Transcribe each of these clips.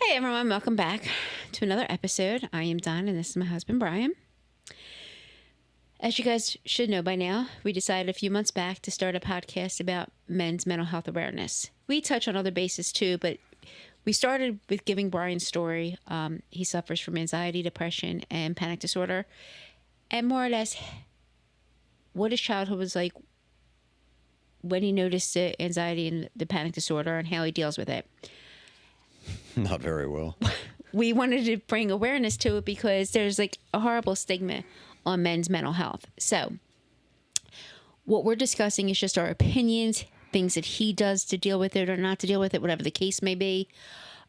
Hey everyone, welcome back to another episode. I am Don and this is my husband Brian. As you guys should know by now, we decided a few months back to start a podcast about men's mental health awareness. We touch on other bases too, but we started with giving Brian's story. He suffers from anxiety, depression, and panic disorder, and more or less what his childhood was like when he noticed the anxiety and the panic disorder and how he deals with it. Not very well. We wanted to bring awareness to it because there's like a horrible stigma on men's mental health. So what we're discussing is just our opinions, things that he does to deal with it or not to deal with it, whatever the case may be.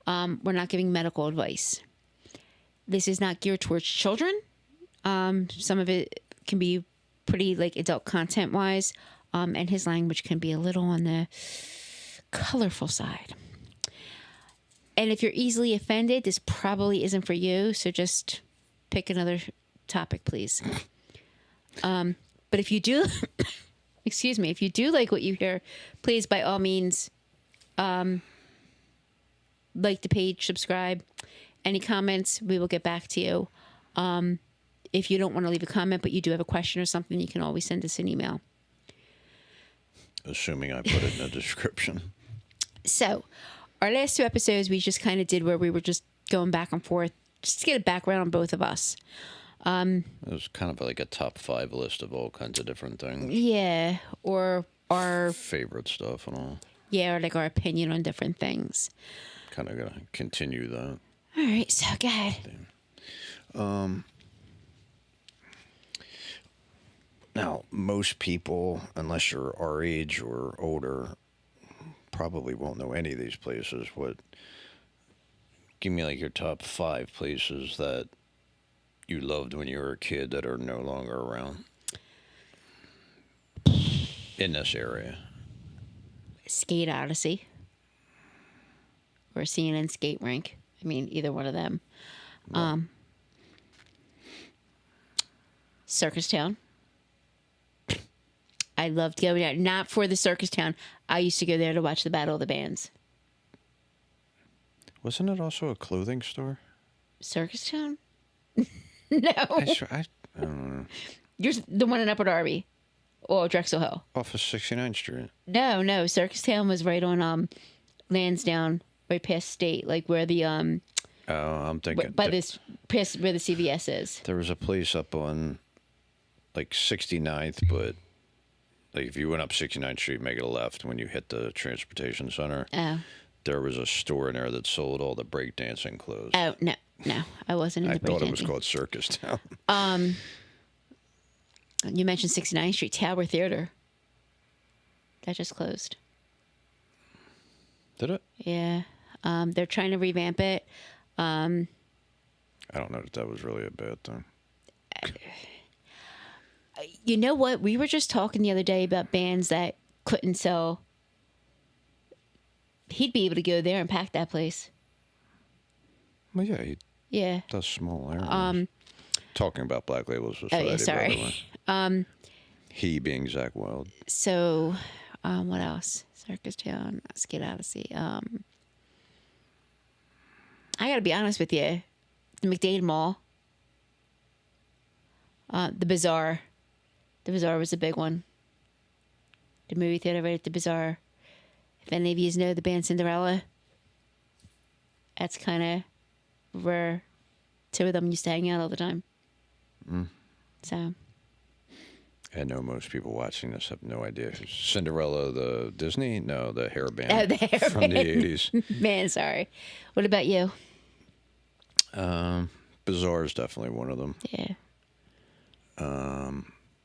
We're not giving medical advice. This is not geared towards children. Some of it can be pretty like adult content wise. And his language can be a little on the colorful side. And if you're easily offended, this probably isn't for you. So just pick another topic, please. But if you do, excuse me, if you do like what you hear, please, by all means, like the page, subscribe. Any comments, we will get back to you. If you don't want to leave a comment, but you do have a question or something, you can always send us an email. Assuming I put it in the description. So, our last two episodes, we just kind of did where we were just going back and forth, just to get a background on both of us. It was kind of like a top 5 list of all kinds of different things. Yeah, or our favorite stuff and all. Yeah, or like our opinion on different things. Kind of gonna continue that. All right, so go ahead. Now, most people, unless you're our age or older, probably won't know any of these places. Give me like your top 5 places that you loved when you were a kid that are no longer around in this area. Skate Odyssey or CNN skate rink. I mean, either one of them. Well. Circus Town. I loved going out, not for the Circus Town. I used to go there to watch the Battle of the Bands. Wasn't it also a clothing store? Circus Town? No. I don't know. You're the one in Upper Darby or Drexel Hill. Off of 69th Street. No. Circus Town was right on Lansdowne, right past State, like where the Oh, I'm thinking by this past where the CVS is. There was a place up on like 69th, but like if you went up 69th Street, make it a left when you hit the transportation center. Oh. There was a store in there that sold all the breakdancing clothes. Oh, no. I wasn't in the breakdancing. I thought it was called Circus Town. You mentioned 69th Street Tower Theater. That just closed. Did it? Yeah. They're trying to revamp it. I don't know that was really a bad thing. You know what? We were just talking the other day about bands that couldn't sell. He'd be able to go there and pack that place. Well, yeah, he does small areas. Talking about Black Label Society. Oh, yeah, sorry. He being Zach Wilde. So, what else? Circus Town, Skate Odyssey. I gotta be honest with you. The McDade Mall. The Bazaar. The Bazaar was a big one. The movie theater right at the Bazaar. If any of you know the band Cinderella, that's kind of where two of them used to hang out all the time. So. I know most people watching this have no idea. Cinderella, the Disney? No, the hair band. Oh, the hair from band. The 80s. Man, sorry. What about you? Bazaar is definitely one of them. Yeah.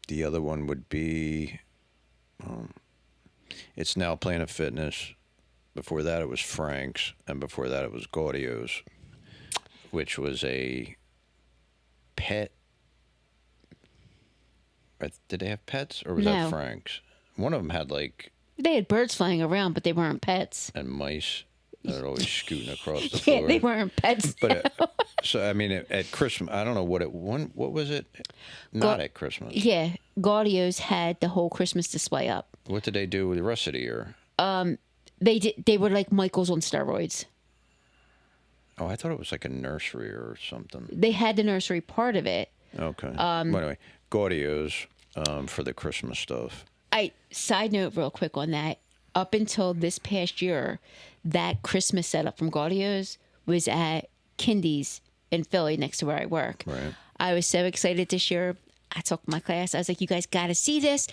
The other one would be, it's now Planet Fitness. Before that, it was Frank's, and before that, it was Gaudio's, which was a pet. Did they have pets, or was that Frank's? One of them had like. They had birds flying around, but they weren't pets. And mice that are always scooting across the floor. Yeah, they weren't pets. But so I mean, at Christmas, I don't know what was it? Not at Christmas. Yeah, Gaudio's had the whole Christmas display up. What did they do with the rest of the year? They were like Michael's on steroids. Oh, I thought it was like a nursery or something. They had the nursery part of it. Okay. Well, anyway, Gaudios for the Christmas stuff. Side note real quick on that. Up until this past year, that Christmas setup from Gaudio's was at Kindy's in Philly next to where I work. Right. I was so excited this year. I took my class. I was like, you guys got to see this.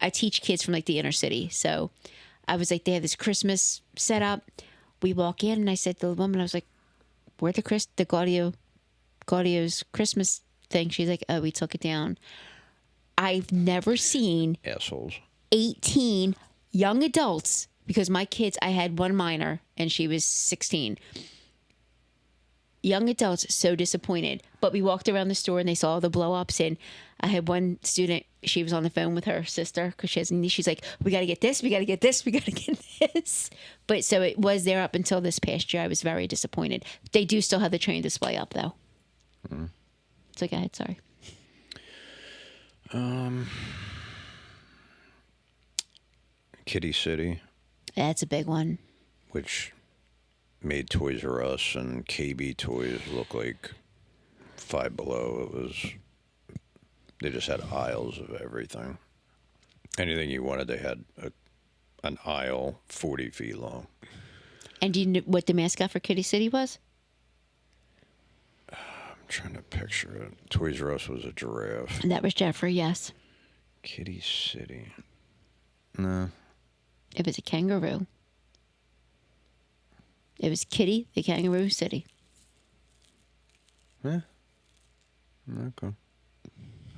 I teach kids from like the inner city. So I was like, they have this Christmas setup. We walk in and I said to the woman, I was like, where the Gaudio's Christmas thing? She's like, oh, we took it down. I've never seen Assholes. 18 young adults, because my kids, I had one minor and she was 16. Young adults so disappointed. But we walked around the store and they saw all the blow ups. And I had one student, she was on the phone with her sister because she's like, we got to get this, we got to get this, we got to get this. But so it was there up until this past year. I was very disappointed. They do still have the train display up though. So go ahead, sorry. Kitty City, That's a big one. which made Toys R Us and KB Toys look like Five Below. They just had aisles of everything. Anything you wanted, they had an aisle 40 feet long. And do you know what the mascot for Kitty City was? I'm trying to picture it. Toys R Us was a giraffe. And that was Jeffrey, yes. Kitty City. No. It was a kangaroo. It was Kitty, the Kangaroo City. Yeah. Okay.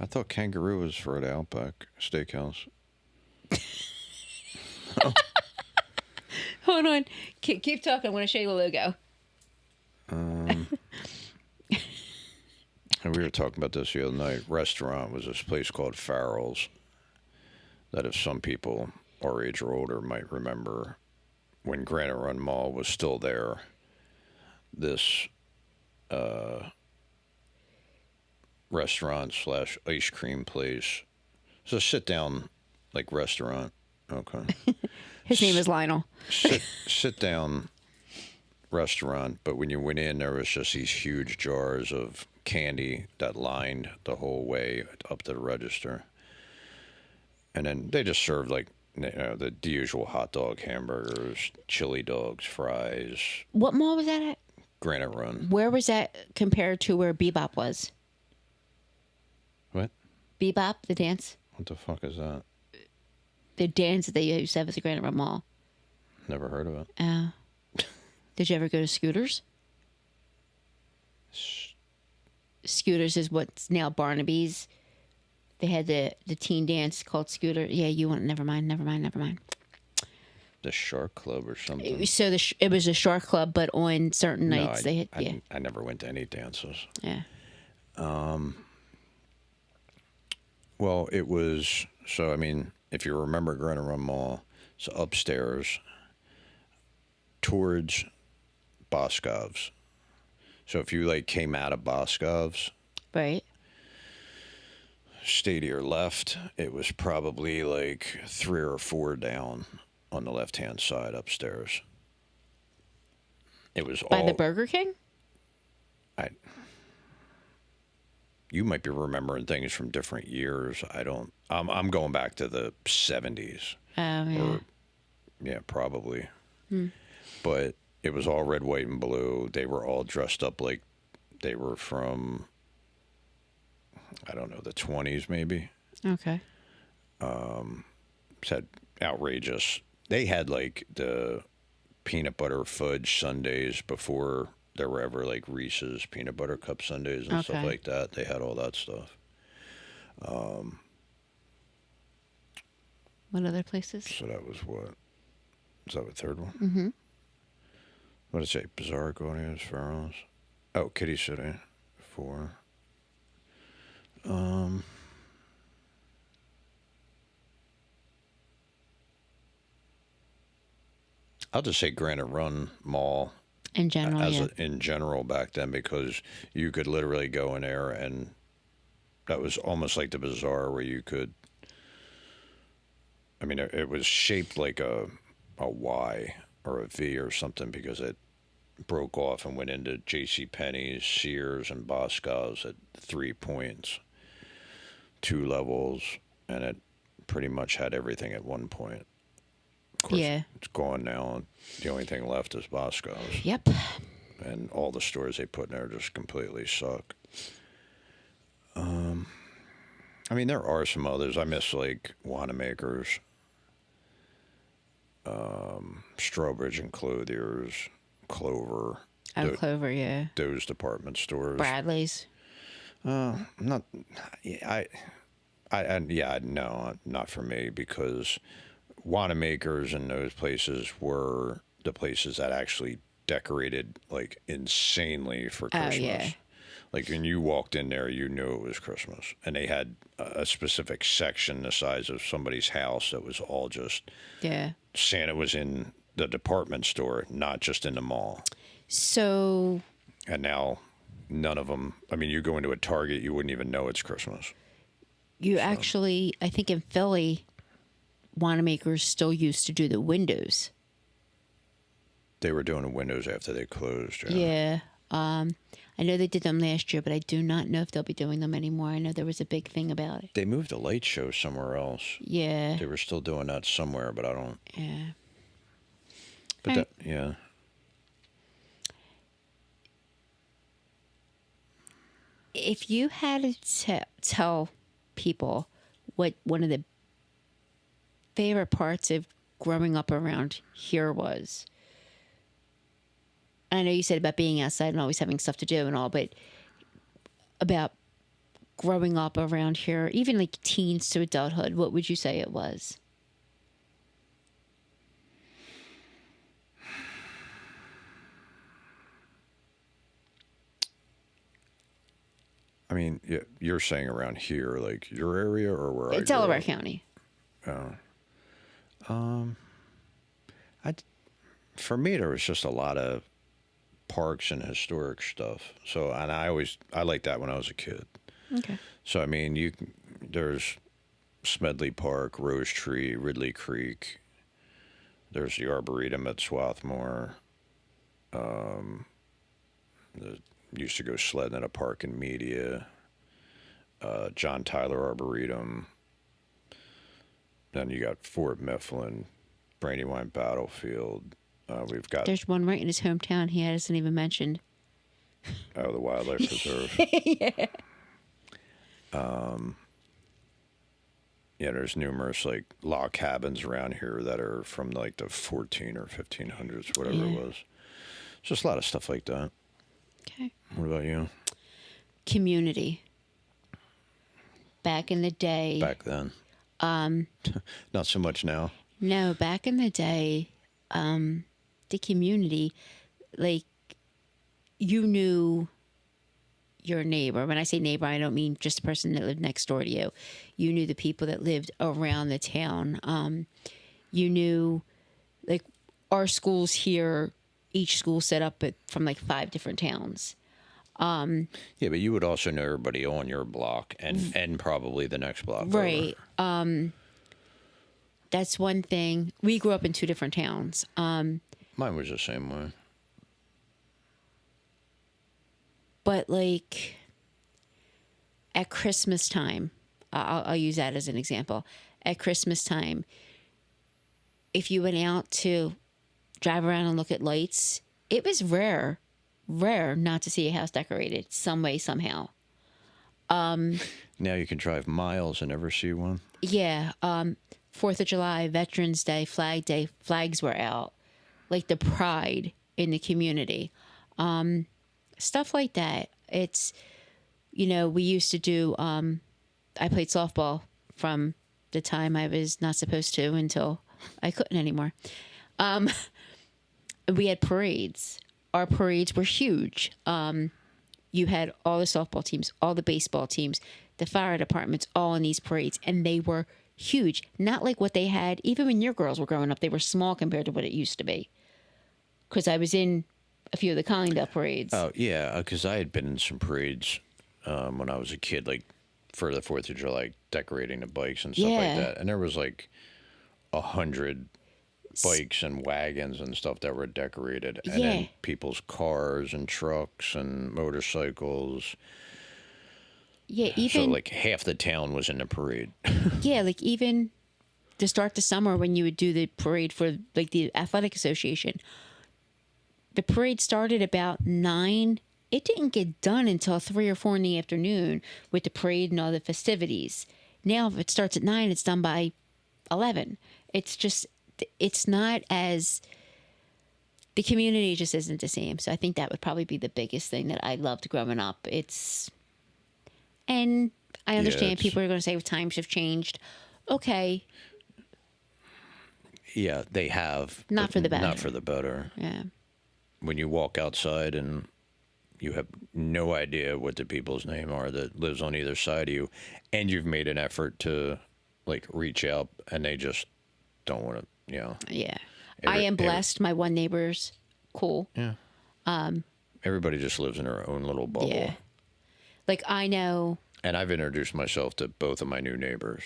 I thought kangaroo was for the Outback Steakhouse. Hold on. Keep talking. I want to show you the logo. And we were talking about this the other night. Restaurant was this place called Farrell's. That if some people our age or older might remember, when Granite Run Mall was still there, this restaurant / ice cream place. It's a sit down like restaurant. Okay. His name is Lionel. Sit down restaurant, but when you went in, there was just these huge jars of candy that lined the whole way up to the register. And then they just served like the usual hot dog, hamburgers, chili dogs, fries. What mall was that at? Granite Run. Where was that compared to where Bebop was? What? Bebop, the dance? What the fuck is that? The dance that they used to have at the Granite Run Mall. Never heard of it. Did you ever go to Scooters? Scooters is what's now Barnaby's. They had the teen dance called Scooter. Yeah, you want. Never mind. The Shark Club or something. So it was a shark club, but on certain nights they had. Yeah. I never went to any dances. Yeah. Well, it was, so I mean, if you remember Granite Run Mall, it's upstairs towards Boscov's. So if you like came out of Boscov's, Right. stay to your left, it was probably like 3 or 4 down on the left-hand side upstairs. It was By all the Burger King? You might be remembering things from different years. I'm going back to the 70s. Oh, yeah. Or, yeah, probably. But it was all red, white, and blue. They were all dressed up like they were from, I don't know, the 20s maybe. Okay. Said outrageous. They had like the peanut butter fudge sundaes before there were ever like Reese's peanut butter cup sundaes and stuff Okay. like that. They had all that stuff. What other places? So that was what? Is that the third one? Mm-hmm. What did it say? Bizarre Guardians, Pharaohs. Oh, Kitty City. 4. I'll just say Granite Run Mall In general, yeah. in general back then, because you could literally go in there and that was almost like the Bazaar where you could, I mean, it was shaped like a Y or a V or something because it broke off and went into J.C. Penney's, Sears, and Boscov's at 3 points, 2 levels, and it pretty much had everything at one point. Of course, Yeah. it's gone now. The only thing left is Boscov's. Yep. And all the stores they put in there just completely suck. I mean, there are some others. I miss, like, Wanamaker's, Strawbridge and Clothiers, Clover. Oh, Clover, yeah. Those department stores. Bradley's. Not, yeah, no, not for me, because Wanamaker's and those places were the places that actually decorated like insanely for Christmas. Oh, yeah. Like when you walked in there, you knew it was Christmas, and they had a specific section the size of somebody's house that was all just Yeah. Santa was in the department store, not just in the mall. So. And now none of them. I mean, you go into a Target, you wouldn't even know it's Christmas. You actually, I think in Philly, Wanamaker's still used to do the windows. They were doing the windows after they closed. Yeah. I know they did them last year, but I do not know if they'll be doing them anymore. I know there was a big thing about it. They moved the light show somewhere else. Yeah. They were still doing that somewhere, but I don't. Yeah. But Right. that, yeah. If you had to tell people what one of the favorite parts of growing up around here was, I know you said about being outside and always having stuff to do and all, but about growing up around here, even like teens to adulthood, what would you say it was? I mean, you're saying around here, like your area, or where I grew Delaware up? County. For me, there was just a lot of parks and historic stuff. So, and I liked that when I was a kid. Okay. So, I mean, there's Smedley Park, Rose Tree, Ridley Creek. There's the Arboretum at Swarthmore. Used to go sledding at a park in Media. John Tyler Arboretum. Then you got Fort Mifflin, Brandywine Battlefield. We've got There's one right in his hometown he hasn't even mentioned. the Wildlife Preserve. Yeah. Yeah, there's numerous like log cabins around here that are from like the 14 or 1500s, whatever Yeah. it was. Just a lot of stuff like that. Okay. What about you? Community. Back in the day. Back then? Not so much now. No, back in the day, the community, like, you knew your neighbor. When I say neighbor, I don't mean just the person that lived next door to you. You knew the people that lived around the town. You knew, like, our schools here, each school set up from like 5 different towns. Yeah, but you would also know everybody on your block and probably the next block. Right. Over. That's one thing. We grew up in 2 different towns. Mine was the same way. But like at Christmas time, I'll use that as an example. At Christmas time, if you went out to drive around and look at lights, it was rare not to see a house decorated some way, somehow. Now you can drive miles and never see one. Yeah. 4th of July, Veterans Day, Flag Day, flags were out. Like the pride in the community. Stuff like that. It's, we used to do, I played softball from the time I was not supposed to until I couldn't anymore. We had parades. Our parades were huge. You had all the softball teams, all the baseball teams, the fire departments, all in these parades, and they were huge. Not like what they had, even when your girls were growing up, they were small compared to what it used to be. Because I was in a few of the Collingdale parades. Oh, yeah, because I had been in some parades when I was a kid, like for the 4th of July, decorating the bikes and stuff like Yeah. that. And there was like 100 bikes and wagons and stuff that were decorated, and Yeah. then people's cars and trucks and motorcycles. Yeah, So even like half the town was in the parade. yeah, like even to start the summer when you would do the parade for like the athletic association. The parade started about 9. It didn't get done until 3 or 4 in the afternoon with the parade and all the festivities. Now if it starts at 9, it's done by 11. It's just it's not as the community just isn't the same. So I think that would probably be the biggest thing that I loved growing up. It's and I understand it's- people are going to say times have changed. Okay, Yeah, they have. Not but for the Not better. for the better. yeah. When you walk outside and you have no idea what the people's name are that lives on either side of you, and you've made an effort to like reach out, and they just don't want to. Yeah. I Every- am every- blessed. My one neighbor's cool. Yeah. Everybody just lives in their own little bubble. Yeah. Like I know. And I've introduced myself to both of my new neighbors,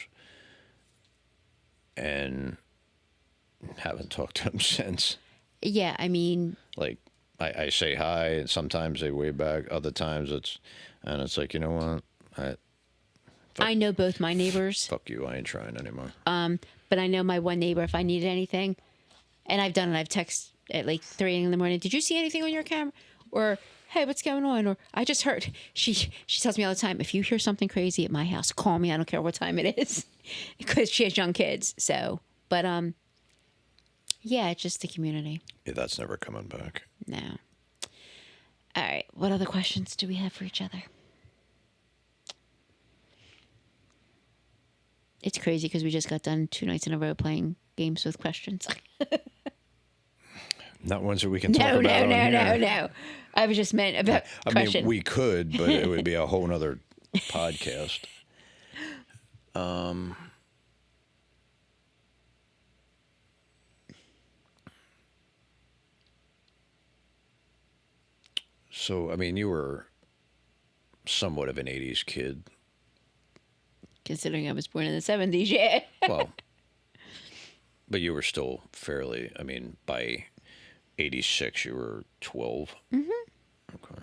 and haven't talked to them since. Yeah, I mean, Like I say hi, and sometimes they wave back. Other times it's like, you know what, I know both my neighbors, fuck you, I ain't trying anymore. but I know my one neighbor if I needed anything, and I've done it. I've texted at like 3 in the morning. Did you see anything on your camera? Or hey, what's going on? Or I just heard. She tells me all the time, if you hear something crazy at my house, call me. I don't care what time it is, because she has young kids. So, but yeah, it's just the community. Yeah, that's never coming back. No. All right. What other questions do we have for each other? It's crazy because we just got done 2 nights in a row playing games with questions. Not ones that we can talk about. No. I was just meant about I question. mean, we could, but it would be a whole nother podcast. So, I mean, you were somewhat of an 80s kid. Considering I was born in the 70s, yeah. Well, but you were still fairly, I mean, by 86, you were 12. Mm-hmm. Okay.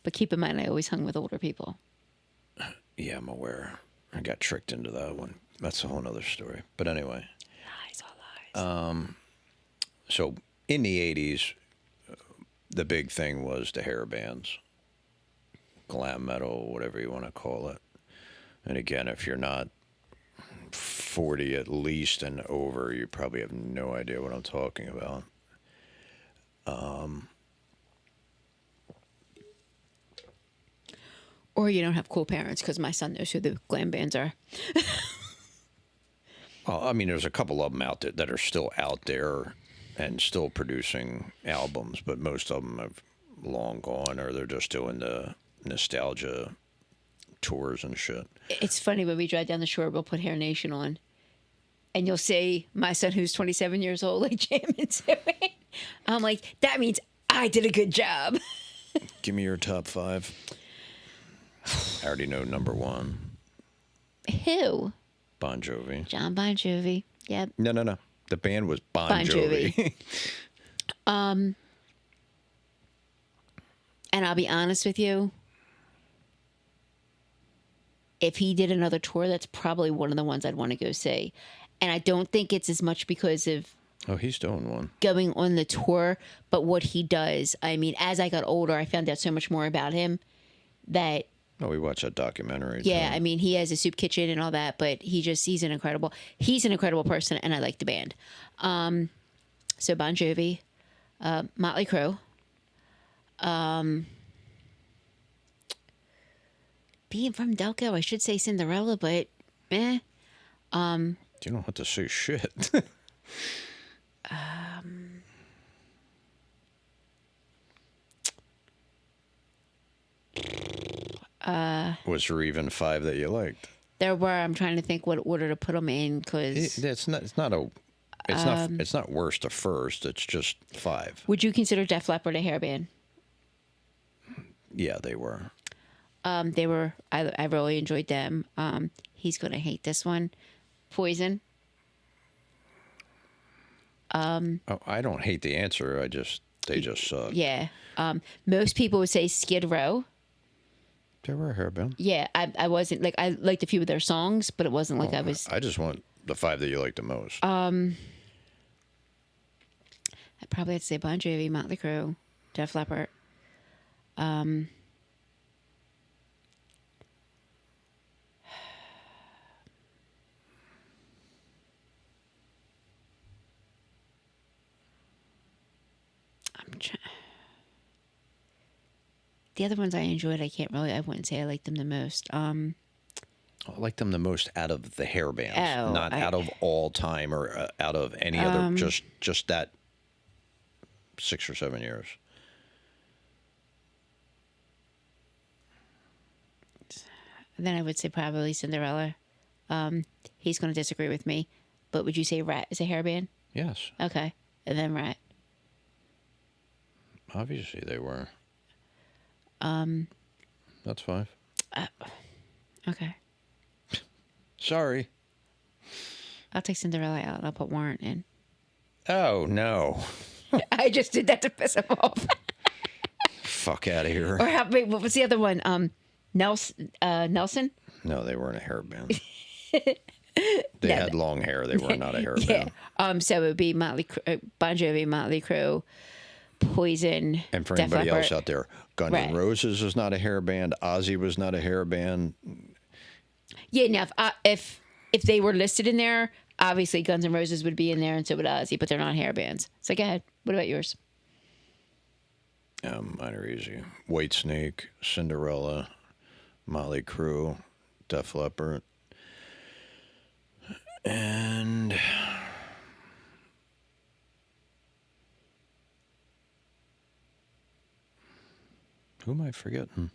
But keep in mind, I always hung with older people. Yeah, I'm aware. I got tricked into that one. That's a whole nother story. But anyway. Lies, all lies. So in the 80s, the big thing was the hair bands, glam metal, whatever you want to call it. And again, if you're not 40 at least and over, you probably have no idea what I'm talking about. Or you don't have cool parents, because my son knows who the glam bands are. Well, I mean, there's a couple of them out there that are still out there and still producing albums, but most of them have long gone, or they're just doing the nostalgia tours and shit. It's funny when we drive down the shore, we'll put Hair Nation on, and you'll see my son, who's 27 years old, like jamming to it. I'm like, that means I did a good job. Give me your top 5. I already know number 1, Who? Bon Jovi. John Bon Jovi. Yep. No. The band was Bon Bon Jovi. Jovi. And I'll be honest with you, if he did another tour, that's probably one of the ones I'd want to go see. And I don't think it's as much because of Oh, he's doing one. going on the tour, but what he does. I mean, as I got older, I found out so much more about him that, Oh, we watched that documentary. yeah, too. I mean, he has a soup kitchen and all that, but he's an incredible person, and I like the band. So Bon Jovi, Motley Crue, being from Delco, I should say Cinderella, but You don't have to say shit. Was there even 5 that you liked? there were. I'm trying to think what order to put them in, because It's not worst to first. It's just 5. would you consider Def Leppard a hair band? Yeah, they were. They were. I really enjoyed them. He's gonna hate this one. Poison. Oh, I don't hate the answer. They just suck. Yeah. Most people would say Skid Row. They were a hair band. Yeah, I wasn't like I liked a few of their songs, but it wasn't like I was. I just want the 5 that you like the most. I'd probably have to say Bon Jovi, Motley Crue, Def Leppard. I'm trying. The other ones I enjoyed, I wouldn't say I liked them the most. I like them the most out of the hair bands, Oh, not out of all time or out of any other. Just that 6 or 7 years. Then I would say probably Cinderella. He's going to disagree with me, but would you say Rat is a hair band? Yes, Okay, and then Rat. obviously they were. That's 5. Okay, Sorry. I'll take Cinderella out. I'll put Warrant in. Oh no! I just did that to piss him off. Fuck out of here. Or wait, what was the other one? Nelson. No, they weren't a hair band. They had long hair. They were not a hair Yeah. band. So it would be Bon Jovi, Motley Crue, Poison. And for Def anybody Leppard. else out there, Guns Right. N' Roses is not a hair band. Ozzy was not a hair band. Yeah. Now, if they were listed in there, obviously Guns N' Roses would be in there, and so would Ozzy, but they're not hair bands. So go ahead. What about yours? Mine are easy. Whitesnake, Cinderella, Motley Crue, Def Leppard, and who am I forgetting?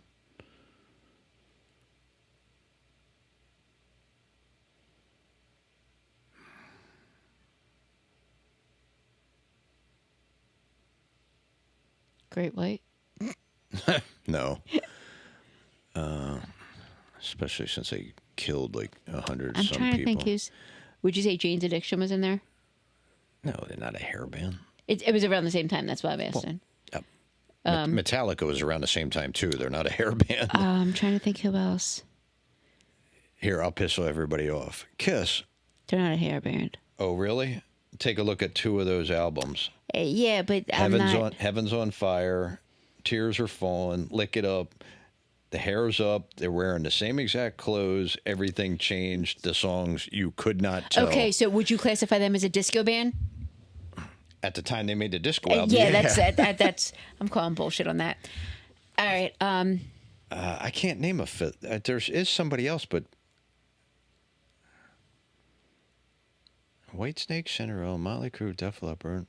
Great White. No. Especially since they killed like 100 I'm some trying to people. think who's. Would you say Jane's Addiction was in there? No, they're not a hair band. It was around the same time. That's why I'm asking. Metallica was around the same time too. They're not a hair band. I'm trying to think who else. Here, I'll piss everybody off. Kiss. They're not a hair band. Oh, really? Take a look at 2 of those albums. Yeah, but I'm not. Heaven's on Fire, Tears Are Falling, Lick It Up. The hair's up. They're wearing the same exact clothes. Everything changed. The songs you could not tell. Okay, so would you classify them as a disco band? At the time they made the disco album. Yeah, that's. I'm calling bullshit on that. All right. I can't name a fifth. There is somebody else, but Whitesnake, Cinderella, Motley Crue, Def Leppard.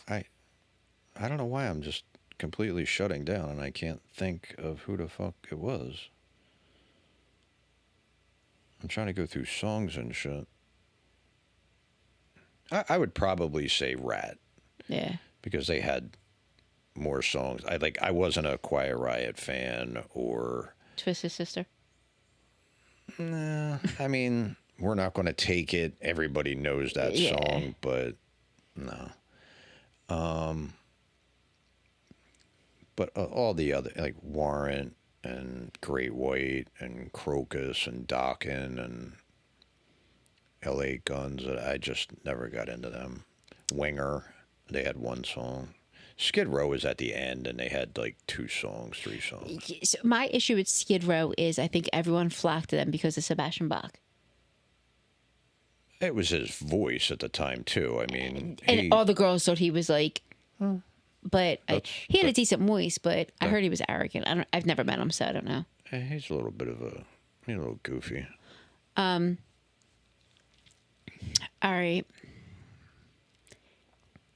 I don't know why I'm just completely shutting down and I can't think of who the fuck it was. I'm trying to go through songs and shit. I would probably say Rat. Yeah. Because they had more songs. I wasn't a Quiet Riot fan or Twisted Sister. Nah, I mean, we're not going to take it. Everybody knows that song, but no. But all the other, like Warrant and Great White and Crocus and Dokken and L.A. Guns, I just never got into them. Winger, they had one song. Skid Row was at the end, and they had like 2 songs, 3 songs. So my issue with Skid Row is I think everyone flocked to them because of Sebastian Bach. It was his voice at the time, too. I mean, And all the girls thought he was like, but he had a decent voice, but I heard he was arrogant. I've never met him, so I don't know. He's a little bit of he's a little goofy. All right.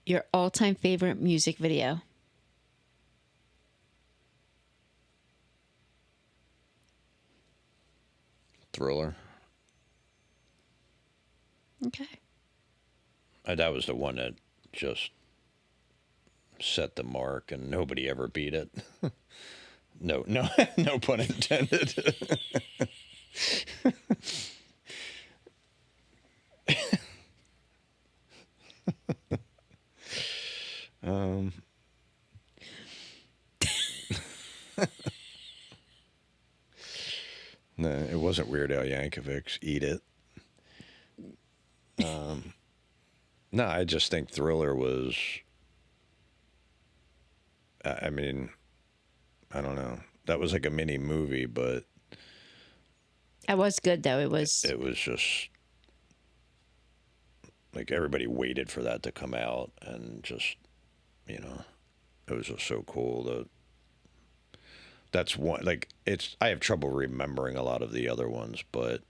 Your all-time favorite music video? Thriller. Okay. That was the one that just set the mark, and nobody ever beat it. No, no pun intended. Um, no, it wasn't Weird Al Yankovic's Eat It. No, I just think Thriller was. I mean, I don't know. That was like a mini movie, but It was good though. It was. it was just like everybody waited for that to come out, and just you know, it was just so cool. That's one like it's. I have trouble remembering a lot of the other ones, but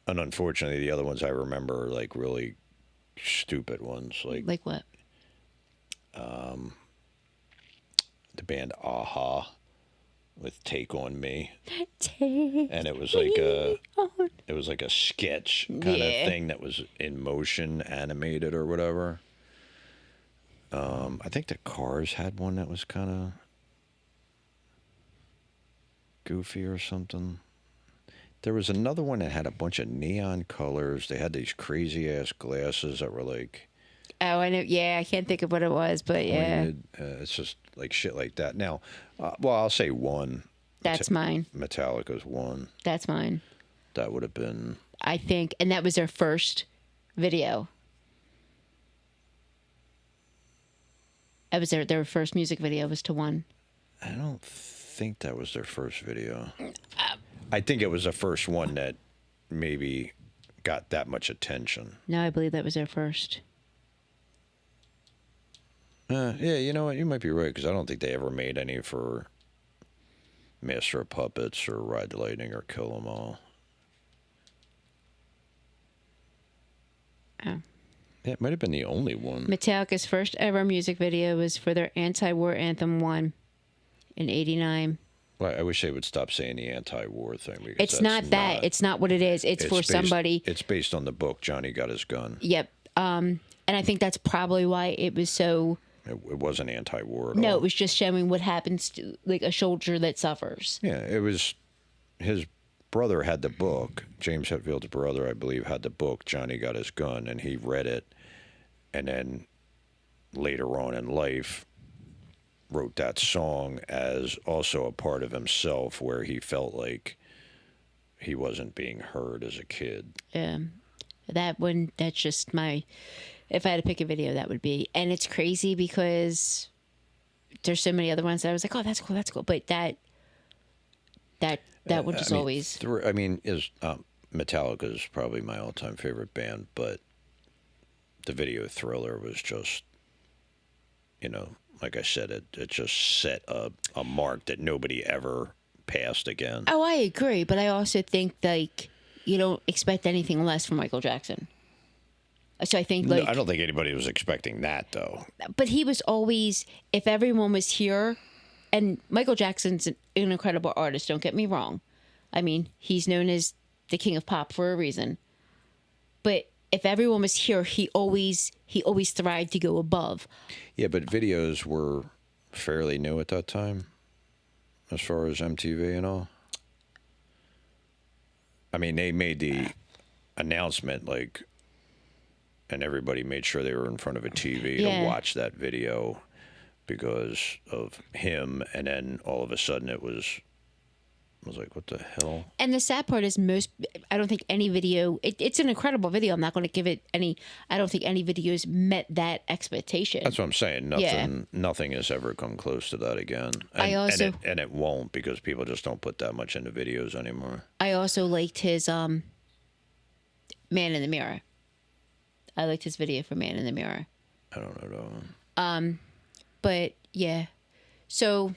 and unfortunately, the other ones I remember are like really stupid ones, Like what? the band Aha with "Take on Me," Take and it was like a on. it was like a sketch kind of Yeah. thing that was in motion, animated or whatever. I think the Cars had one that was kind of goofy or something. There was another one that had a bunch of neon colors. They had these crazy ass glasses that were like Oh, I know. Yeah, I can't think of what it was, but yeah, pointed. It's just like shit like that. Now, well, I'll say one. that's mine. Metallica's one. That's mine. That would have been. I think, and that was their first video. That was their first music video was to one. I don't think that was their first video. I think it was the first one that maybe got that much attention. No, I believe that was their first. Yeah, you know what? You might be right because I don't think they ever made any for Master of Puppets or Ride the Lightning or Kill 'Em All. Oh. Yeah, it might have been the only one. Metallica's first ever music video was for their anti-war anthem "One" in '89. Well, I wish they would stop saying the anti-war thing. Because It's that's not that. It's not what it is. It's for based, somebody. It's based on the book Johnny Got His Gun. Yep. And I think that's probably why it was so. It wasn't anti-war at No, all. it was just showing what happens to like a soldier that suffers. Yeah, it was. His brother had the book. James Hetfield's brother, I believe, had the book Johnny Got His Gun, and he read it, and then later on in life wrote that song as also a part of himself where he felt like he wasn't being heard as a kid. That one. That's just my. If I had to pick a video, that would be. And it's crazy because there's so many other ones that I was like, oh, that's cool, that's cool. But that one just always. Is Metallica is probably my all-time favorite band, but the video Thriller was just, like I said, it just set a mark that nobody ever passed again. Oh, I agree, but I also think like you don't expect anything less from Michael Jackson. So I think like No, I don't think anybody was expecting that though. but he was always, if everyone was here, and Michael Jackson's an incredible artist, don't get me wrong. I mean, he's known as the king of pop for a reason. But if everyone was here, he always thrived to go above. Yeah, but videos were fairly new at that time, as far as MTV and all. I mean, they made the announcement like, and everybody made sure they were in front of a TV Yeah. to watch that video because of him, and then all of a sudden I was like, what the hell? And the sad part is I don't think any video, it's an incredible video. I'm not going to give it any, I don't think any videos met that expectation. That's what I'm saying. Nothing has ever come close to that again. And it won't because people just don't put that much into videos anymore. I also liked his Man in the Mirror. I liked his video for Man in the Mirror. I don't know. But yeah. So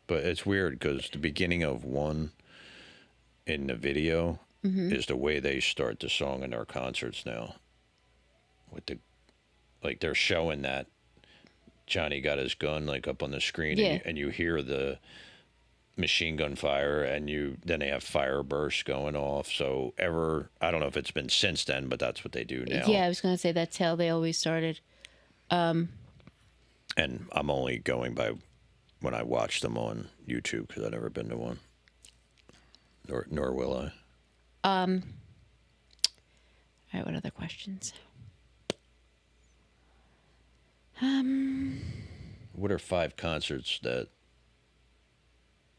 But it's weird because the beginning of one in the video is the way they start the song in their concerts now. They're showing that Johnny Got His Gun like up on the screen, and you hear the machine gun fire, and then they have fire bursts going off. So I don't know if it's been since then, but that's what they do now. yeah, I was going to say that's how they always started. And I'm only going by when I watch them on YouTube because I've never been to one, nor will I. right, what other questions? What are 5 concerts that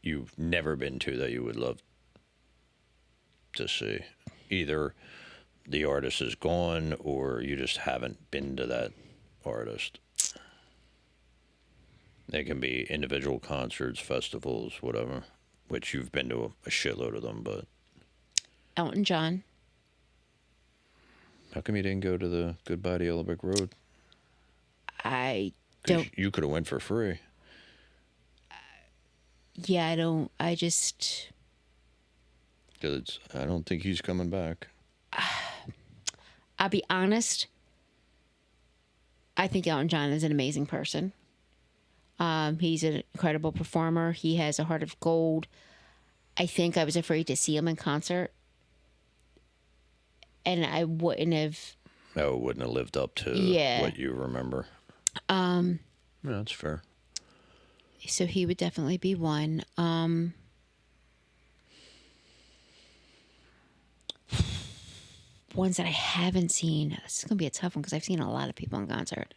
you've never been to that you would love to see? Either the artist is gone or you just haven't been to that artist. They can be individual concerts, festivals, whatever, which you've been to a shitload of them, but Elton John. how come you didn't go to the Goodbye to Yellow Brick Road? I 'Cause don't. you could have went for free. Yeah, I don't. I just. Because I don't think he's coming back. I'll be honest. I think Elton John is an amazing person. He's an incredible performer. He has a heart of gold. I think I was afraid to see him in concert, and I wouldn't have. No, it wouldn't have lived up to what you remember. Yeah, that's fair. So he would definitely be one. Ones that I haven't seen. This is gonna be a tough one because I've seen a lot of people in concert.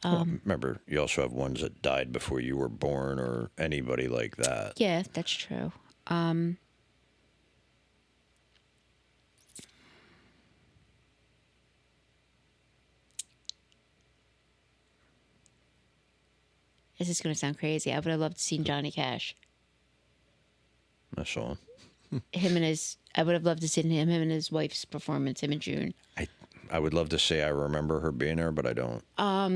Well, remember, you also have ones that died before you were born or anybody like that. Yeah, that's true. This is going to sound crazy. I would have loved to seen Johnny Cash. I saw him. I would have loved to see him and his wife's performance, him and June. I would love to say I remember her being there, but I don't. Wow,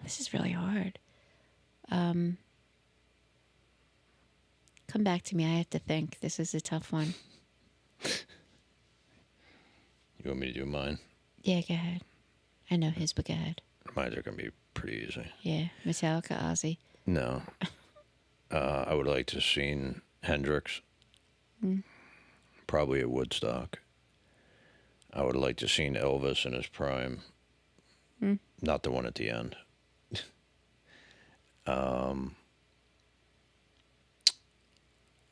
this is really hard. Come back to me. I have to think. This is a tough one. You want me to do mine? Yeah, go ahead. I know his, but go ahead. Mine's are going to be pretty easy. Yeah, Metallica, Ozzy. No. I would like to have seen Hendrix. Probably at Woodstock. I would like to have seen Elvis in his prime. Not the one at the end.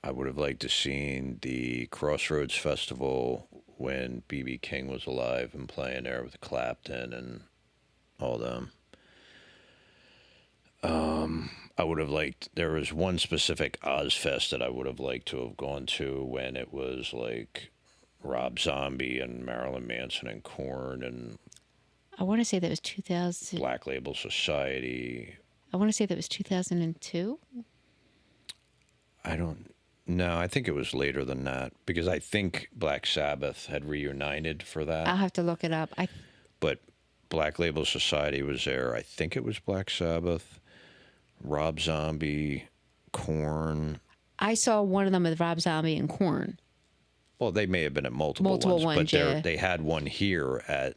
I would have liked to seen the Crossroads Festival when B.B. King was alive and playing there with Clapton and all them. I would have liked, there was one specific Ozfest that I would have liked to have gone to when it was like Rob Zombie and Marilyn Manson and Korn and I want to say that was 2000. Black Label Society. I want to say that was 2002. I don't know. I think it was later than that because I think Black Sabbath had reunited for that. I'll have to look it up. But Black Label Society was there. I think it was Black Sabbath, Rob Zombie, Korn. I saw one of them with Rob Zombie and Korn. Well, they may have been at multiple ones, but yeah. they had one here at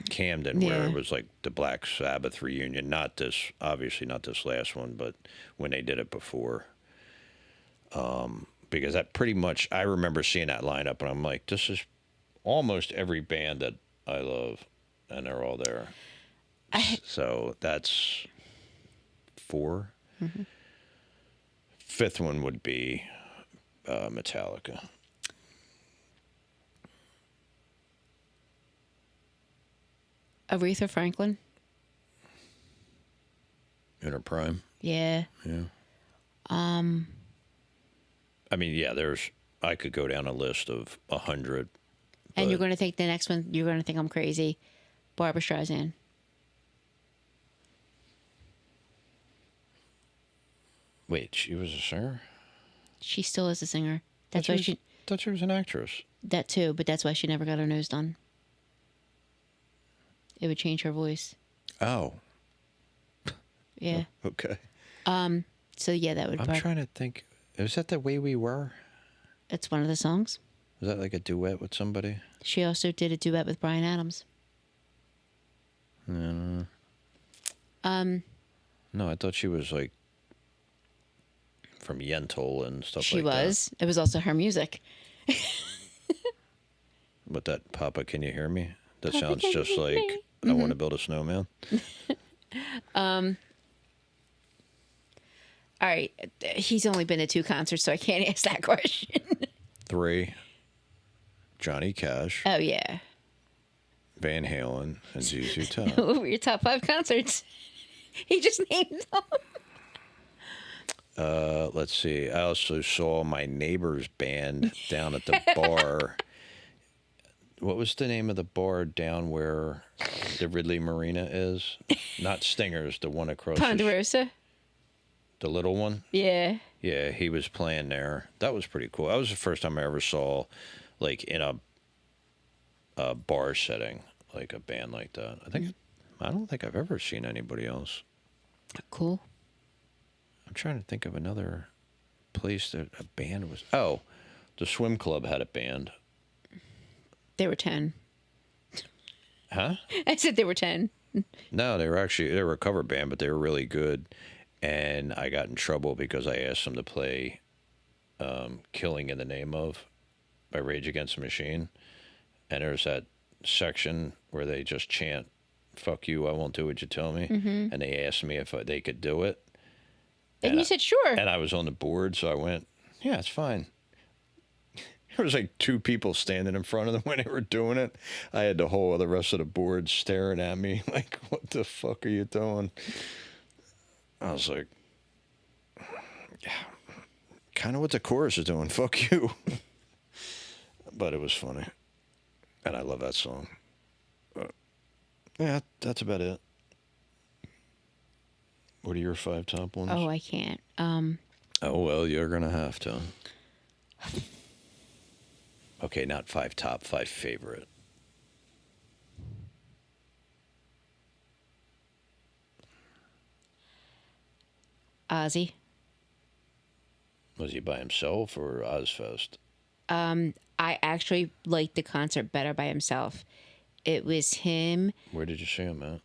Camden where Yeah. it was like the Black Sabbath reunion. Not this, obviously not this last one, but when they did it before. Because that pretty much, I remember seeing that lineup and I'm like, this is almost every band that I love, and they're all there. So that's 4. Fifth one would be Metallica. Aretha Franklin. In her prime. Yeah. Yeah. I mean, yeah, I could go down a list of 100. And you're going to think the next one, you're going to think I'm crazy. Barbara Streisand. Wait, she was a singer? She still is a singer. That's why she. Thought she was an actress. That too, but that's why she never got her nose done. It would change her voice. Oh. Yeah. Okay. So yeah, that would. I'm trying to think. Is that The Way We Were? It's one of the songs. Was that like a duet with somebody? She also did a duet with Bryan Adams. No, I thought she was like from Yentl and stuff She like was. It was also her music. that. With that Papa, Can You Hear Me? That Papa sounds came just with like me. I want to build a snowman. All right. He's only been to 2 concerts, so I can't ask that question. 3, Johnny Cash, Oh, yeah. Van Halen, and ZZ Top. What were your top 5 concerts? He just named them. Let's see. I also saw my neighbor's band down at the bar. What was the name of the bar down where the Ridley Marina is? Not Stingers, the one across Ponderosa. the little one. Yeah. Yeah, he was playing there. That was pretty cool. That was the first time I ever saw, like, in a bar setting, like a band like that. I don't think I've ever seen anybody else. Cool. I'm trying to think of another place that a band was. Oh, the swim club had a band. They were 10. Huh? I said they were 10. No, they were a cover band, but they were really good. And I got in trouble because I asked them to play "Killing in the Name of" by Rage Against the Machine. And there's that section where they just chant, "Fuck you, I won't do what you tell me." And they asked me if they could do it. And you said sure. And I was on the board, so I went, "Yeah, it's fine." There was like 2 people standing in front of them when they were doing it. I had the rest of the board staring at me like, "What the fuck are you doing?" I was like, "Yeah, kind of what the chorus is doing. Fuck you." But it was funny, and I love that song. Yeah, that's about it. What are your 5 top ones? Oh, I can't. Oh, well, you're going to have to. Okay, not 5 top, 5 favorite. Ozzy. Was he by himself or Ozfest? I actually liked the concert better by himself. It was him, Where did you see him at?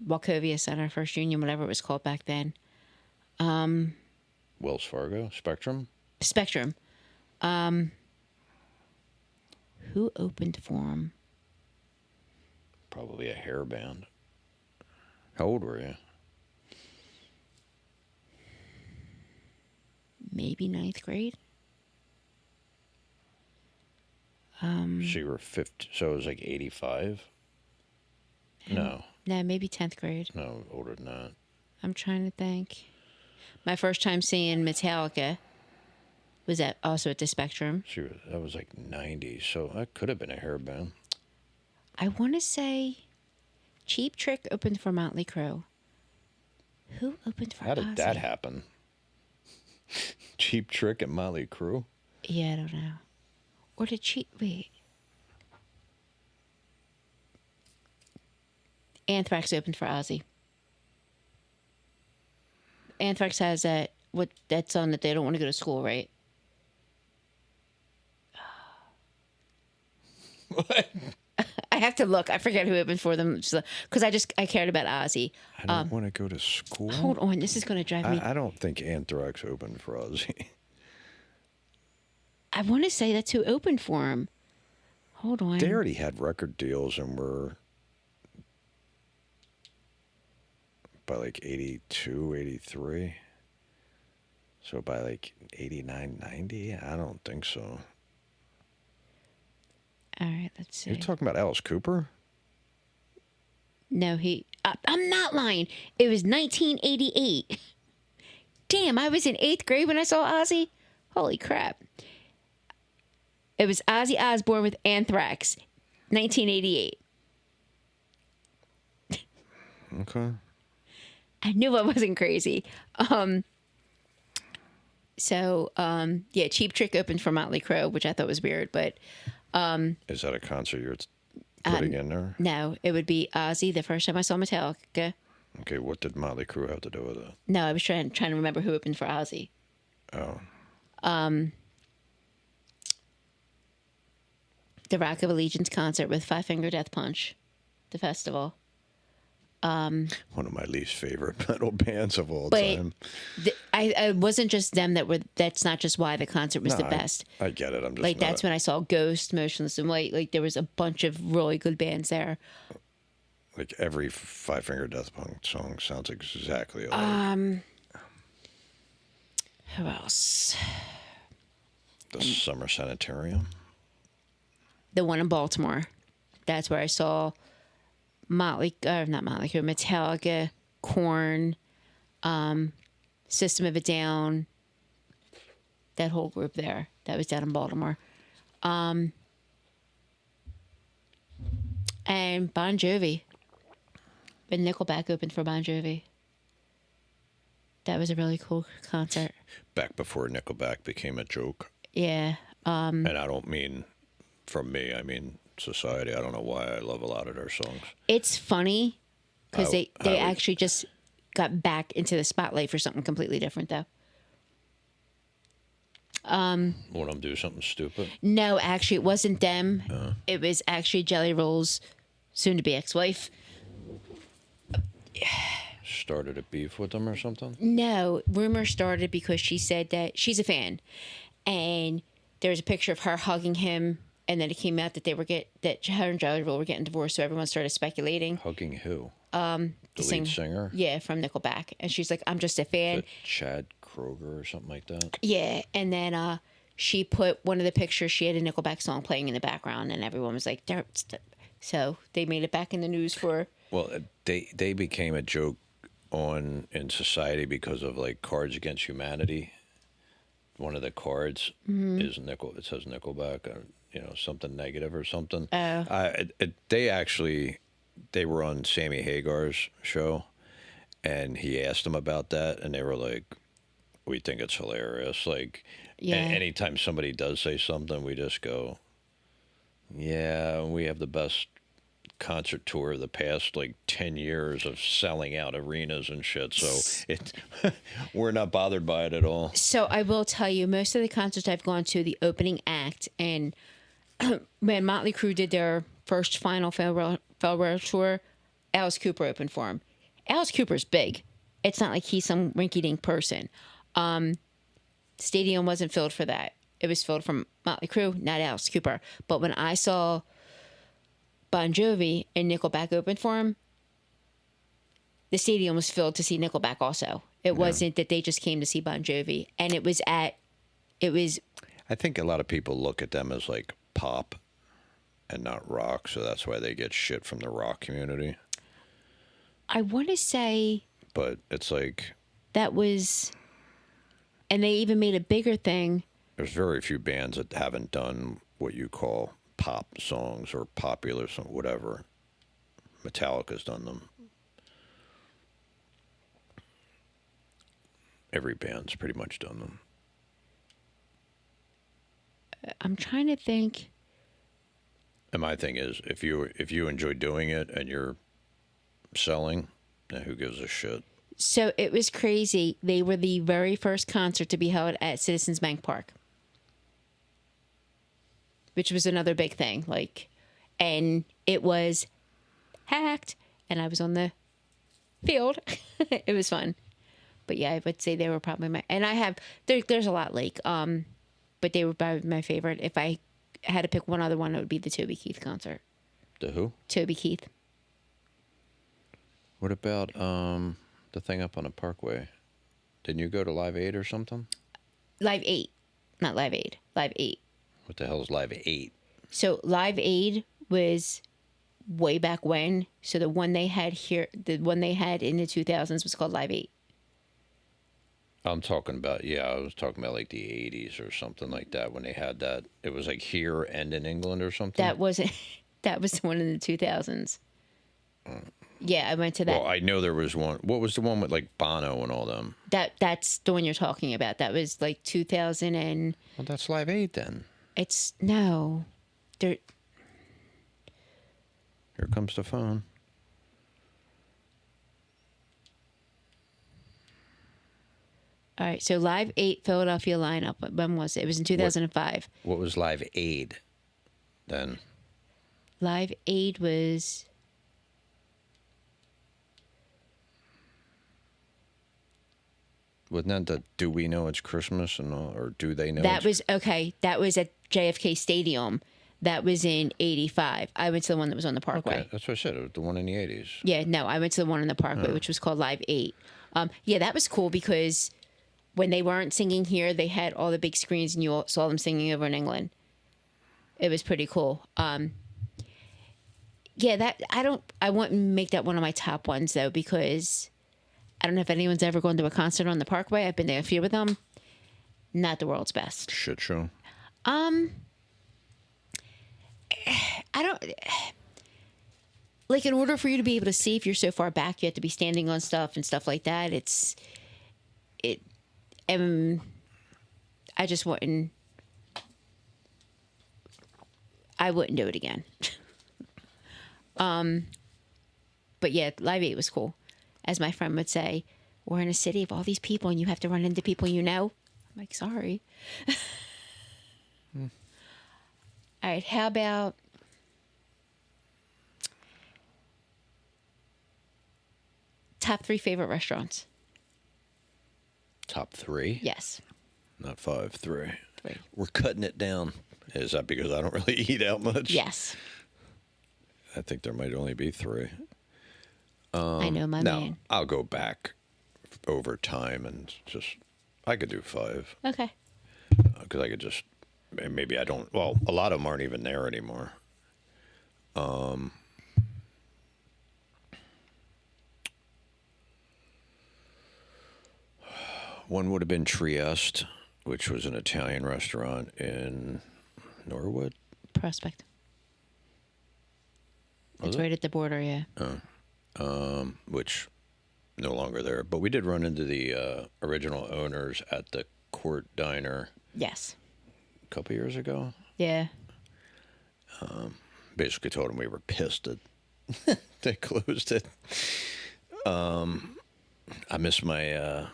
Wachovia Center, First Union, whatever it was called back then. Wells Fargo? Spectrum? Spectrum. Who opened for him? Probably a hair band. How old were you? Maybe 9th grade. So you were 50, so it was like 85? No, No, maybe 10th grade. no, older than that. I'm trying to think. My first time seeing Metallica was also at the Spectrum. That was like 90, so that could have been a hair band. I want to say Cheap Trick opened for Motley Crue. Who opened for How did Ozzy? that happen? Cheap Trick and Motley Crue? Yeah, I don't know. Or did wait. Anthrax opened for Ozzy. Anthrax has that song that they don't want to go to school, right? What? I have to look. I forget who opened for them because I cared about Ozzy. I don't want to go to school. Hold on, this is going to drive me. I don't think Anthrax opened for Ozzy. I want to say that's who opened for him. Hold on. They already had record deals and were by like 82, 83. So by like 89, 90? I don't think so. All right, let's see. You're talking about Alice Cooper? No, I'm not lying. It was 1988. Damn, I was in 8th grade when I saw Ozzy. Holy crap. It was Ozzy Osbourne with Anthrax, 1988. Okay. I knew I wasn't crazy. Yeah, Cheap Trick opened for Motley Crue, which I thought was weird, but Is that a concert you're putting in there? no, it would be Ozzy the first time I saw Metallica. Okay, what did Motley Crue have to do with it? No, I was trying to remember who opened for Ozzy. Oh. The Rock of Allegiance concert with Five Finger Death Punch, the festival. One of my least favorite metal bands of all But time. I wasn't just them that were. That's not just why the concert was the No, best. I get it. I'm just Like not that's when I saw Ghost, Motionless in White. Like there was a bunch of really good bands there. like every Five Finger Death Punk song sounds exactly alike. Who else? The Summer Sanitarium. The one in Baltimore. That's where I saw not Motley Crue, Metallica, Korn, System of a Down. That whole group there. That was down in Baltimore. And Bon Jovi. And Nickelback opened for Bon Jovi. That was a really cool concert. Back before Nickelback became a joke. Yeah. And I don't mean from me, I mean society. I don't know why I love a lot of their songs. It's funny because they How would- actually just got back into the spotlight for something completely different, though. Want them to do something stupid? No, actually, it wasn't them. It was actually Jelly Roll's soon-to-be ex-wife. Started a beef with them or something? No, rumor started because she said that she's a fan, and there was a picture of her hugging him, and then it came out that that her and Jelly Roll were getting divorced, so everyone started speculating. Hugging who? The lead singer? Yeah, from Nickelback, and she's like, "I'm just a fan." Is it Chad Kroger or something like that? Yeah, and then she put one of the pictures. She had a Nickelback song playing in the background, and everyone was like, so they made it back in the news for. Well, they became a joke in society because of like Cards Against Humanity. One of the cards is It says Nickelback, something negative or something. They were on Sammy Hagar's show, and he asked them about that, and they were like, "We think it's hilarious." Like, Yeah. anytime somebody does say something, we just go, "Yeah, we have the best concert tour of the past like 10 years of selling out arenas and shit." So we're not bothered by it at all. So I will tell you, most of the concerts I've gone to, the opening act, and when Motley Crue did their first final farewell tour, Alice Cooper opened for him. Alice Cooper's big. It's not like he's some rinky-dink person. Stadium wasn't filled for that. It was filled from Motley Crue, not Alice Cooper. But when I saw Bon Jovi and Nickelback opened for him, the stadium was filled to see Nickelback also. It wasn't that they just came to see Bon Jovi. And it was I think a lot of people look at them as like pop and not rock, so that's why they get shit from the rock community. I want to say But it's like that was, and they even made a bigger thing. there's very few bands that haven't done what you call pop songs or popular song, whatever. Metallica's done them. Every band's pretty much done them. I'm trying to think. And my thing is, if you enjoy doing it and you're selling, then who gives a shit? So it was crazy. They were the very first concert to be held at Citizens Bank Park, which was another big thing. And it was hacked, and I was on the field. It was fun. But yeah, I would say they were probably there's a lot but they were probably my favorite. If I had to pick one other one, it would be the Toby Keith concert. The who? Toby Keith. What about the thing up on the Parkway? Didn't you go to Live Aid or something? Live 8. Not Live Aid. Live 8. What the hell is Live Aid? So Live Aid was way back when. So the one they had in the 2000s was called Live 8. I'm talking about, I was talking about like the 80s or something like that when they had that. It was like here and in England or something. That was the one in the 2000s. Yeah, I went to that. Well, I know there was one. What was the one with like Bono and all them? That's the one you're talking about. That was like 2000 and. Well, that's Live Aid then. It's no. There. Here comes the phone. All right, so Live 8 Philadelphia lineup. When was it? It was in 2005. What was Live Aid then? Live Aid was Wasn't that the Do We Know It's Christmas and all, or Do They Know? That It's... was okay. That was at JFK Stadium. That was in '85. I went to the one that was on the Parkway. Okay, that's what I said. It was the one in the 80s. Yeah, no, I went to the one on the Parkway, which was called Live 8. Yeah, that was cool because when they weren't singing here, they had all the big screens and you all saw them singing over in England. It was pretty cool. Yeah, that I wouldn't make that one of my top ones though, because I don't know if anyone's ever gone to a concert on the Parkway. I've been to a few of them. Not the world's best. Shit show. I don't like, in order for you to be able to see, if you're so far back, you have to be standing on stuff and stuff like that. I just wouldn't. I wouldn't do it again. But yeah, Live 8 was cool. As my friend would say, we're in a city of all these people and you have to run into people you know. I'm like, sorry. All right, how about top 3 favorite restaurants? Top 3? Yes. Not 5, 3. 3. We're cutting it down. Is that because I don't really eat out much? Yes. I think there might only be 3. I know my No, man. I'll go back over time and just, I could do 5. Okay. Because I could just, maybe I don't, well, a lot of them aren't even there anymore. One would have been Trieste, which was an Italian restaurant in Norwood. Prospect. It's it? right at the border, yeah. Which no longer there. But we did run into the original owners at the Court Diner Yes. a couple years ago. Yeah. Basically told them we were pissed that they closed it. I miss my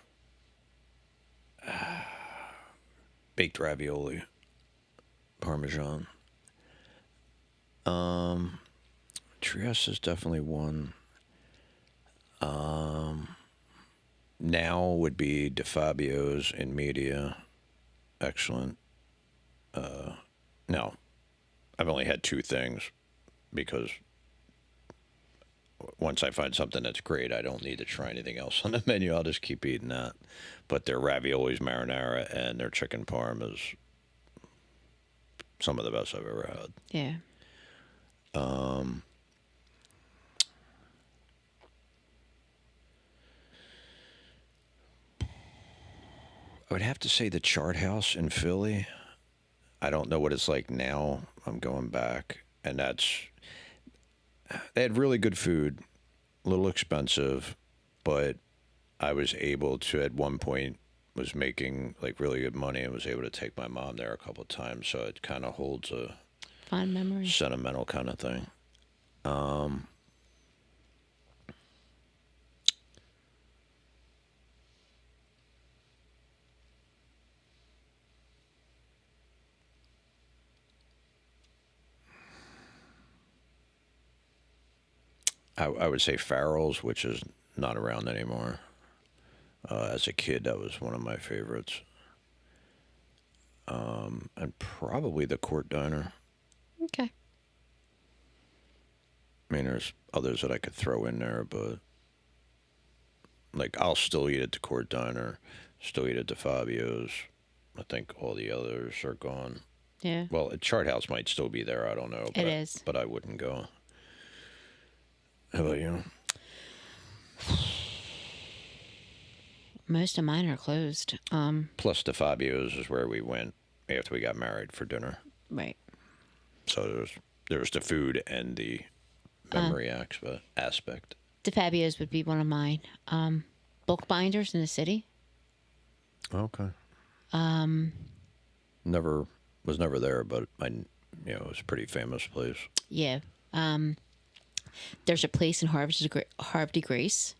baked ravioli, Parmesan. Trieste is definitely one. Now would be DeFabio's in Media. Excellent. No, I've only had 2 things because once I find something that's great, I don't need to try anything else on the menu. I'll just keep eating that. But their raviolis marinara and their chicken parm is some of the best I've ever had. Yeah. I would have to say the Chart House in Philly. I don't know what it's like now. I'm going back, and they had really good food, a little expensive, but I was able to, at one point, was making like really good money and was able to take my mom there a couple of times. So it kind of holds a Fond memory. sentimental kind of thing. I would say Farrell's, which is not around anymore. As a kid, that was one of my favorites. And probably the Court Diner. Okay. I mean, there's others that I could throw in there, but like I'll still eat at the Court Diner, still eat at the Fabio's. I think all the others are gone. Yeah. Well, Chart House might still be there. I don't know. But It is. But I wouldn't go. How about you? Most of mine are closed. Plus, the Fabio's is where we went after we got married for dinner. Right. So there's the food and the memory aspect. DeFabio's would be one of mine. Bulk binders in the city. Okay. Was never there, but it was a pretty famous place. Yeah. There's a place in Havre de Grace.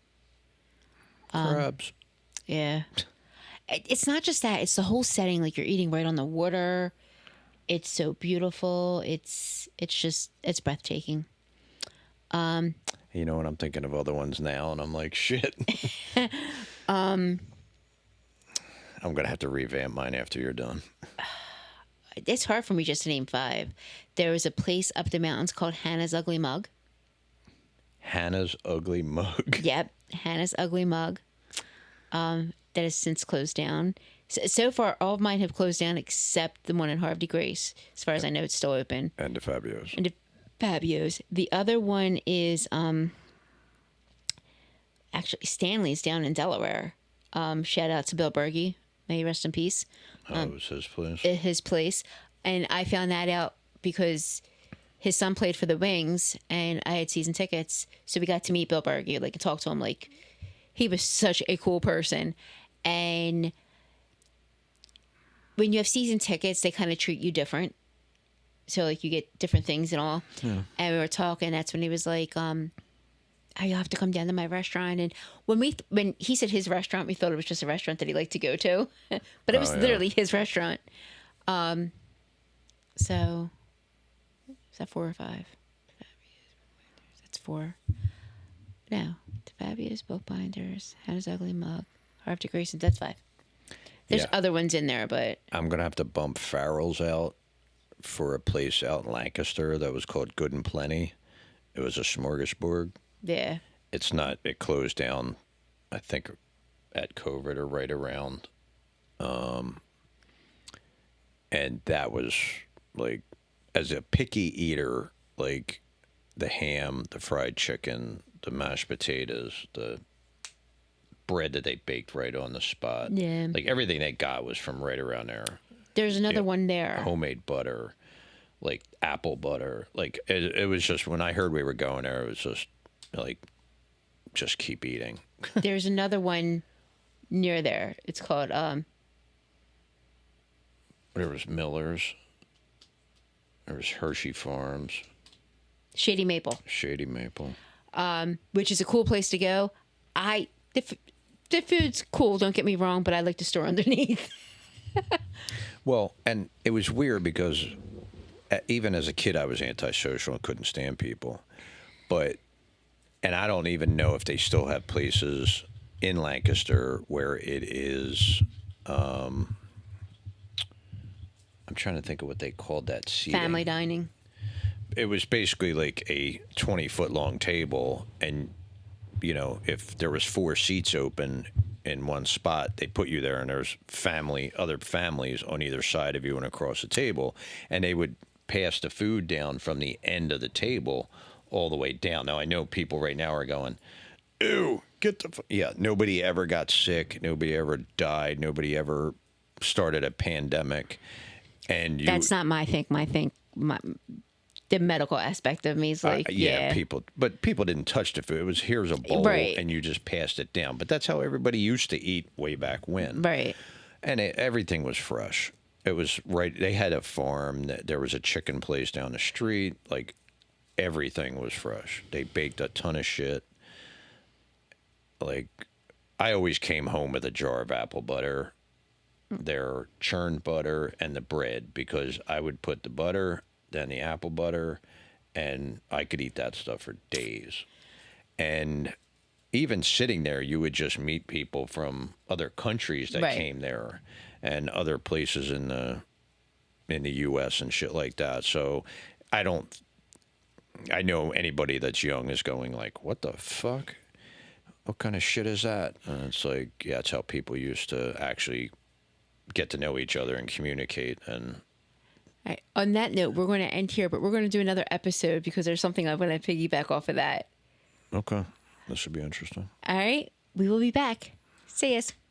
Crabs. Yeah. It's not just that. It's the whole setting. Like, you're eating right on the water. It's so beautiful. It's breathtaking. You know, and I'm thinking of other ones now, and I'm like, shit. I'm gonna have to revamp mine after you're done. It's hard for me just to name 5. There was a place up the mountains called Hannah's Ugly Mug. Hannah's Ugly Mug. Yep, Hannah's Ugly Mug. That has since closed down. So far, all of mine have closed down except the one in Harvey Grace. As far as I know, it's still open. And DeFabio's. And Fabio's. The other one is actually Stanley's down in Delaware. Shout out to Bill Berge. May he rest in peace. It was his place. His place. And I found that out because his son played for the Wings and I had season tickets. So we got to meet Bill Berge, like, and talk to him. Like, he was such a cool person. And when you have season tickets, they kind of treat you different. So, like, you get different things and all. Yeah. And we were talking. That's when he was like, "Oh, you'll have to come down to my restaurant." And when he said his restaurant, we thought it was just a restaurant that he liked to go to, but it was literally his restaurant. So is that 4 or 5? That's 4. No, Fabio's, Bookbinders, Hannah's Ugly Mug, Harvey Grayson. That's 5. There's other ones in there, but I'm gonna have to bump Farrell's out for a place out in Lancaster that was called Good and Plenty. It was a smorgasbord. yeah. It's not. It closed down, I think, at COVID or right around. And that was like, as a picky eater, like the ham, the fried chicken, the mashed potatoes, the bread that they baked right on the spot. Yeah. Like everything they got was from right around there. There's another one there. Homemade butter, like apple butter. Like it was just, when I heard we were going there, it was just like, just keep eating. There's another one near there. It's called There was Miller's. There was Hershey Farms. Shady Maple. Shady Maple. Which is a cool place to go. The food's cool, don't get me wrong, but I like the store underneath. Well, and it was weird because even as a kid, I was antisocial and couldn't stand people. And I don't even know if they still have places in Lancaster where it is. I'm trying to think of what they called that seating. Family dining. It was basically like a 20-foot long table, and you know, if there was 4 seats open in one spot, they put you there, and there's other families on either side of you and across the table, and they would pass the food down from the end of the table all the way down. Now I know people right now are going, "Ew, get the yeah." Nobody ever got sick. Nobody ever died. Nobody ever started a pandemic. And that's not my thing. The medical aspect of me is like, people didn't touch the food. It was, here's a bowl, right, and you just passed it down. But that's how everybody used to eat way back when. Right. And everything was fresh. It was right. They had a farm. There was a chicken place down the street. Like, everything was fresh. They baked a ton of shit. Like, I always came home with a jar of apple butter, their churned butter, and the bread, because I would put the butter, then the apple butter, and I could eat that stuff for days. And even sitting there, you would just meet people from other countries that came there, and other places in the U.S. and shit like that. So I know anybody that's young is going like, "What the fuck? What kind of shit is that?" And it's like, yeah, it's how people used to actually get to know each other and communicate. And all right. On that note, we're going to end here, but we're going to do another episode because there's something I'm going to piggyback off of that. Okay. This should be interesting. All right. We will be back. See us.